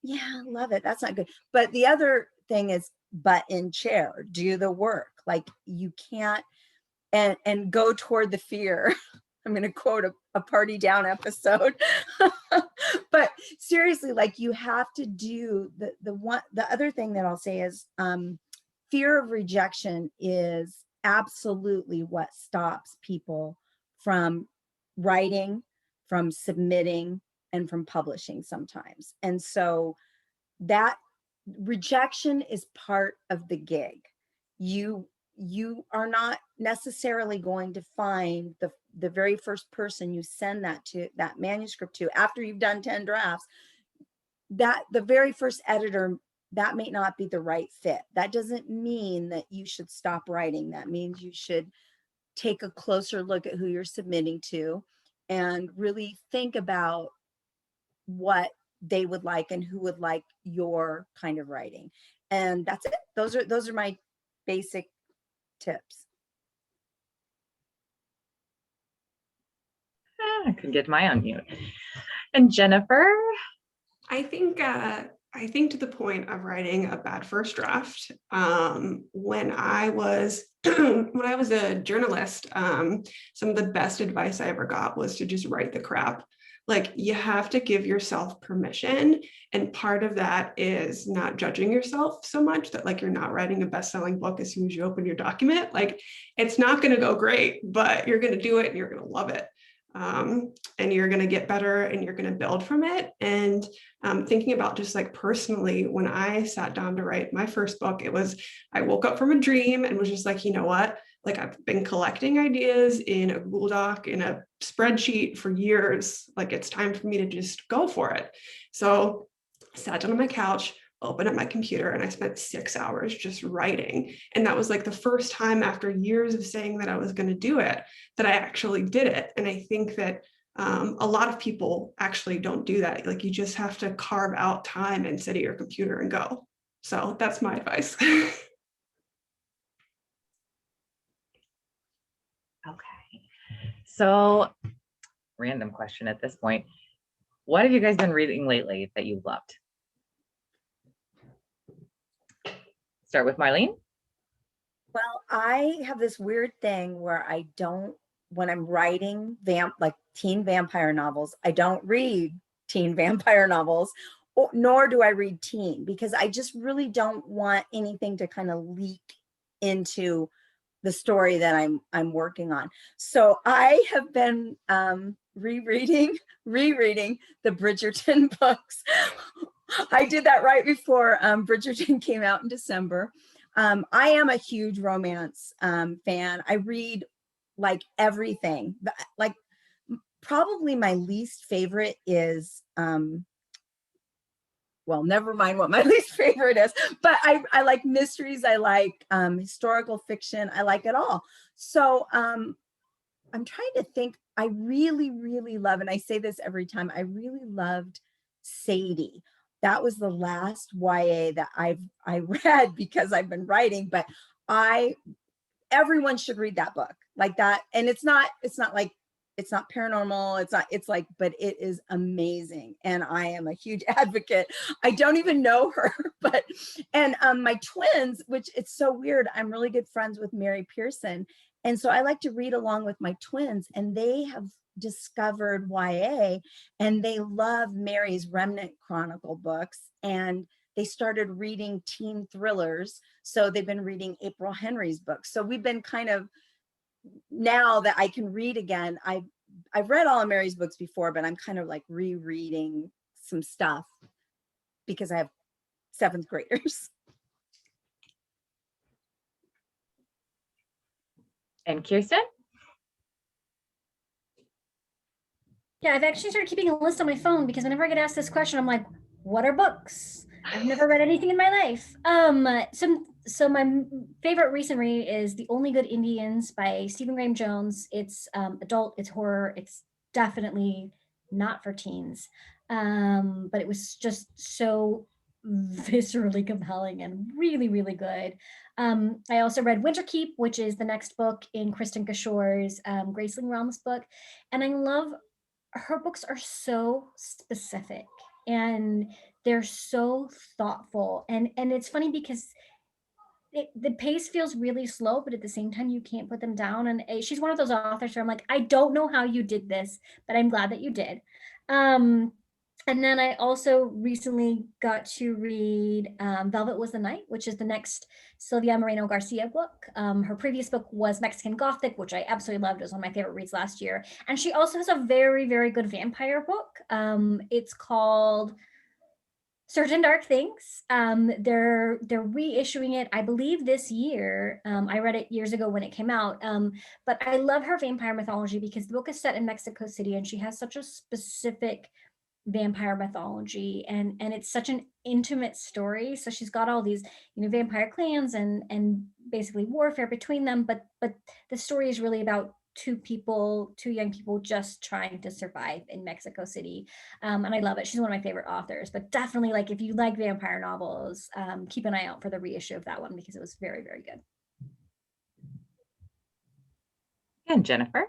S3: yeah, love it, that's not good. But the other thing is, butt in chair, do the work. Like, you can't, and go toward the fear. I'm going to quote a Party Down episode. But seriously, like, you have to do the other thing that I'll say is, fear of rejection is absolutely what stops people from writing, from submitting, and from publishing sometimes. And so that rejection is part of the gig. You are not necessarily going to find the very first person you send that manuscript to, after you've done 10 drafts, that the very first editor, that may not be the right fit. That doesn't mean that you should stop writing. That means you should take a closer look at who you're submitting to and really think about what they would like and who would like your kind of writing. And that's it. Those are my basic tips.
S1: I could get my unmute. And Jennifer?
S2: I think to the point of writing a bad first draft, when I was a journalist, some of the best advice I ever got was to just write the crap. Like, you have to give yourself permission. And part of that is not judging yourself so much that, like, you're not writing a best-selling book as soon as you open your document. Like, it's not going to go great, but you're going to do it and you're going to love it. And you're going to get better and you're going to build from it. And thinking about just like personally, when I sat down to write my first book, I woke up from a dream and was just like, you know what? Like, I've been collecting ideas in a Google Doc, in a spreadsheet for years. Like, it's time for me to just go for it. So I sat down on my couch, opened up my computer, and I spent 6 hours just writing. And that was like the first time after years of saying that I was going to do it, that I actually did it. And I think that a lot of people actually don't do that. Like, you just have to carve out time and sit at your computer and go. So that's my advice.
S1: Okay. So, random question at this point. What have you guys been reading lately that you loved? Start with Marlene.
S3: Well, I have this weird thing where when I'm writing like teen vampire novels, I don't read teen vampire novels, nor do I read teen, because I just really don't want anything to kind of leak into the story that I'm working on. So I have been rereading the Bridgerton books. I did that right before Bridgerton came out in December. I am a huge romance fan. I read like everything. Like, probably my least favorite is well, never mind what my least favorite is, but I like mysteries. I like historical fiction. I like it all. So I'm trying to think. I really, really love, and I say this every time, I really loved Sadie. That was the last YA that I read because I've been writing, but everyone should read that book like that. And it's not like it's not paranormal. It's like, but it is amazing. And I am a huge advocate. I don't even know her, but, and my twins, which it's so weird. I'm really good friends with Mary Pearson. And so I like to read along with my twins, and they have discovered YA and they love Mary's Remnant Chronicle books. And they started reading teen thrillers. So they've been reading April Henry's books. So we've been kind of, now that I can read again, I've read all of Mary's books before, but I'm kind of like rereading some stuff because I have 7th graders.
S1: And Kiersten?
S4: Yeah, I've actually started keeping a list on my phone because whenever I get asked this question, I'm like, what are books? I've never read anything in my life. So my favorite recent read is The Only Good Indians by Stephen Graham Jones. It's adult, it's horror, it's definitely not for teens. But it was just so viscerally compelling and really, really good. I also read Winterkeep, which is the next book in Kristen Kishore's Graceling Realms book. And I love her books are so specific and they're so thoughtful. And it's funny because the pace feels really slow, but at the same time, you can't put them down. And she's one of those authors where I'm like, I don't know how you did this, but I'm glad that you did. And then I also recently got to read Velvet Was the Night, which is the next Silvia Moreno Garcia book. Her previous book was Mexican Gothic, which I absolutely loved. It was one of my favorite reads last year. And she also has a very, very good vampire book. It's called Certain Dark Things. They're reissuing it, I believe, this year. I read it years ago when it came out. But I love her vampire mythology because the book is set in Mexico City and she has such a specific vampire mythology and it's such an intimate story. So she's got all these, vampire clans and basically warfare between them, but the story is really about two young people just trying to survive in Mexico City. And I love it. She's one of my favorite authors, but definitely, like, if you like vampire novels, keep an eye out for the reissue of that one because it was very, very good.
S1: And Jennifer?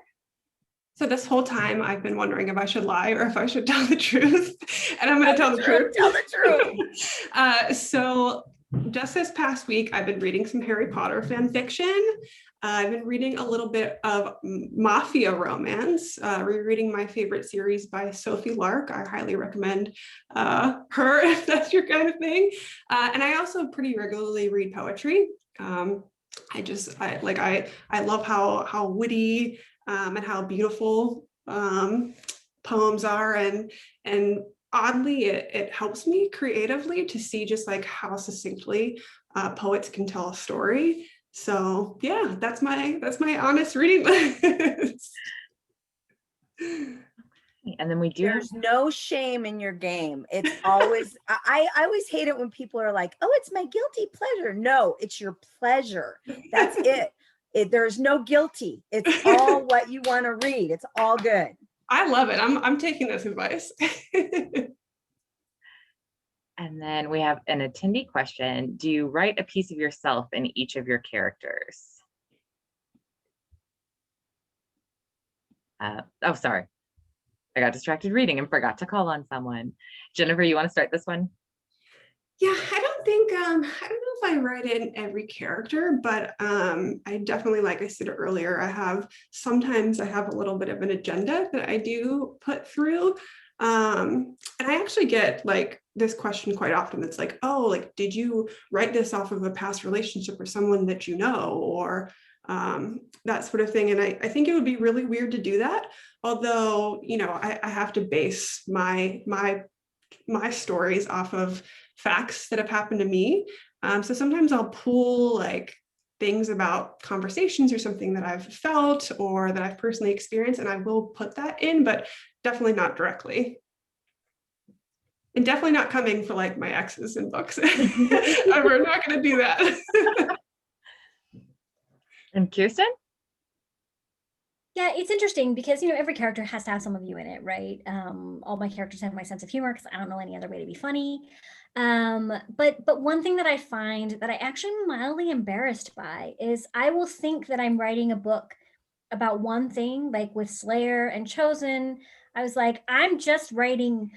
S2: So this whole time I've been wondering if I should lie or if I should tell the truth, and I'm going to tell the truth.
S3: Tell the truth.
S2: So just this past week, I've been reading some Harry Potter fan fiction. I've been reading a little bit of mafia romance, rereading my favorite series by Sophie Lark. I highly recommend her if that's your kind of thing. And I also pretty regularly read poetry. I love how witty and how beautiful poems are, and oddly it helps me creatively to see just like how succinctly poets can tell a story. So yeah, that's my honest reading list.
S1: And then we do.
S3: There's no shame in your game. It's always, I always hate it when people are like, oh, it's my guilty pleasure. No, it's your pleasure. That's it. There's no guilty. It's all what you want to read. It's all good.
S2: I love it. I'm taking this advice.
S1: And then we have an attendee question. Do you write a piece of yourself in each of your characters? Sorry. I got distracted reading and forgot to call on someone. Jennifer, you want to start this one?
S2: Yeah, I don't know if I write in every character, but I definitely, like I said earlier, sometimes I have a little bit of an agenda that I do put through. And I actually get like this question quite often. It's like, oh, like, did you write this off of a past relationship or someone that you know, or that sort of thing. And I think it would be really weird to do that. Although, I have to base my stories off of facts that have happened to me. So sometimes I'll pull like things about conversations or something that I've felt or that I've personally experienced, and I will put that in, but definitely not directly. And definitely not coming for like my exes in books. We're not going to do that.
S1: And Kiersten?
S4: Yeah, it's interesting because, every character has to have some of you in it, right? All my characters have my sense of humor because I don't know any other way to be funny. But one thing that I find that I actually am mildly embarrassed by is I will think that I'm writing a book about one thing, like with Slayer and Chosen. I was like, I'm just writing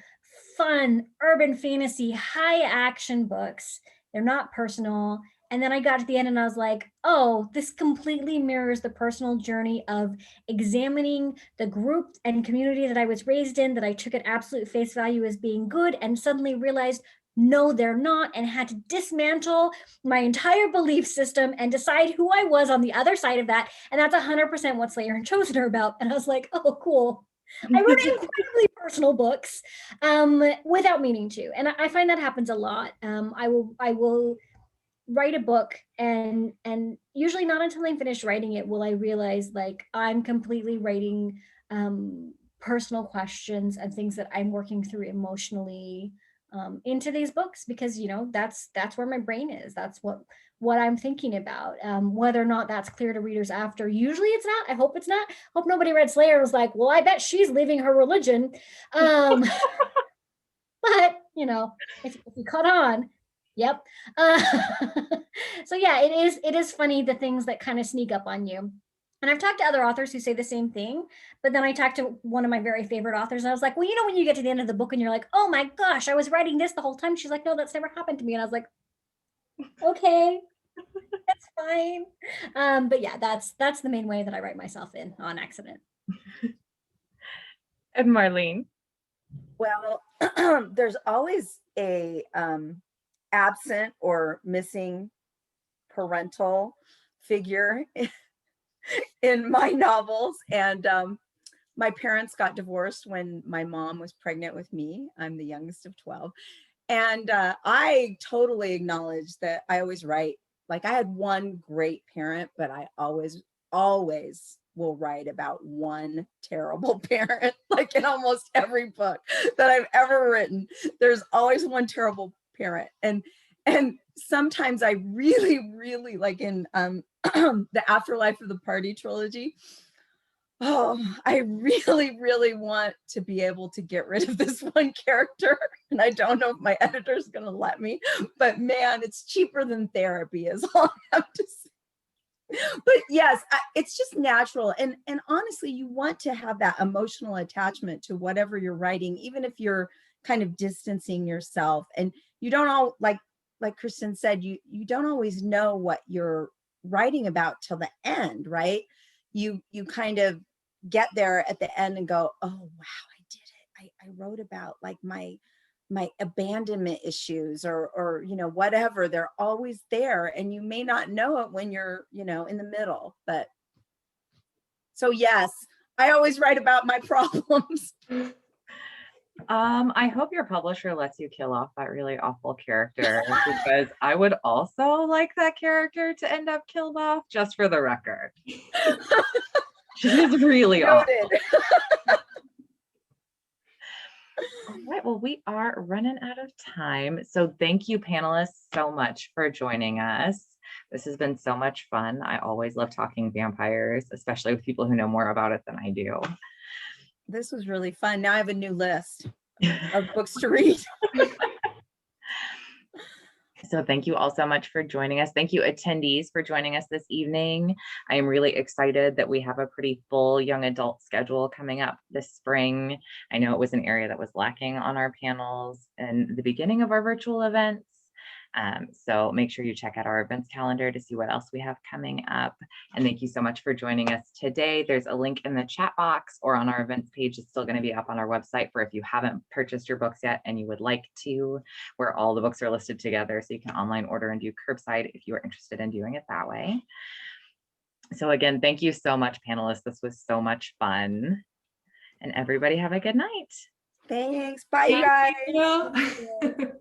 S4: fun urban fantasy high action books. They're not personal. And then I got to the end and I was like, oh, this completely mirrors the personal journey of examining the group and community that I was raised in, that I took at absolute face value as being good, and suddenly realized, no, they're not, and had to dismantle my entire belief system and decide who I was on the other side of that. And that's 100% what Slayer and Chosen are about. And I was like, oh, cool. I wrote incredibly personal books without meaning to. And I find that happens a lot. I will write a book, and usually not until I'm finished writing it will I realize like I'm completely writing personal questions and things that I'm working through emotionally into these books, because that's where my brain is. That's what I'm thinking about. Whether or not that's clear to readers after, usually it's not. I hope it's not. Hope nobody read Slayer and was like, well, I bet she's leaving her religion. But if you caught on. Yep. So yeah, it is funny, the things that kind of sneak up on you. And I've talked to other authors who say the same thing, but then I talked to one of my very favorite authors and I was like, well, when you get to the end of the book and you're like, oh my gosh, I was writing this the whole time. She's like, no, that's never happened to me. And I was like, okay, that's fine. But yeah, that's the main way that I write myself in on accident.
S1: And Marlene?
S3: Well, there's always a absent or missing parental figure in my novels. And my parents got divorced when my mom was pregnant with me. I'm the youngest of 12. And I totally acknowledge that I always write, like I had one great parent, but I always will write about one terrible parent. Like in almost every book that I've ever written, there's always one terrible parent. And sometimes I really like in the Afterlife of the Party trilogy, I really want to be able to get rid of this one character. And I don't know if my editor's going to let me, but man, it's cheaper than therapy is all I have to say. But yes, it's just natural. And honestly, you want to have that emotional attachment to whatever you're writing, even if you're kind of distancing yourself. And you don't all, like Kirsten said, you don't always know what you're writing about till the end, right? You kind of get there at the end and go, oh wow, I did it. I wrote about like my abandonment issues or whatever. They're always there, and you may not know it when you're in the middle. But so yes, I always write about my problems.
S1: I hope your publisher lets you kill off that really awful character, because I would also like that character to end up killed off, just for the record. She is really awful. All right, well, we are running out of time. So thank you, panelists, so much for joining us. This has been so much fun. I always love talking vampires, especially with people who know more about it than I do.
S3: This was really fun. Now I have a new list of books to read.
S1: So thank you all so much for joining us. Thank you, attendees, for joining us this evening. I am really excited that we have a pretty full young adult schedule coming up this spring. I know it was an area that was lacking on our panels in the beginning of our virtual events. So make sure you check out our events calendar to see what else we have coming up. And thank you so much for joining us today. There's a link in the chat box or on our events page. It's still going to be up on our website for if you haven't purchased your books yet and you would like to, where all the books are listed together, so you can online order and do curbside if you are interested in doing it that way. So again, thank you so much, panelists. This was so much fun. And everybody have a good night.
S3: Thanks. Bye, you guys.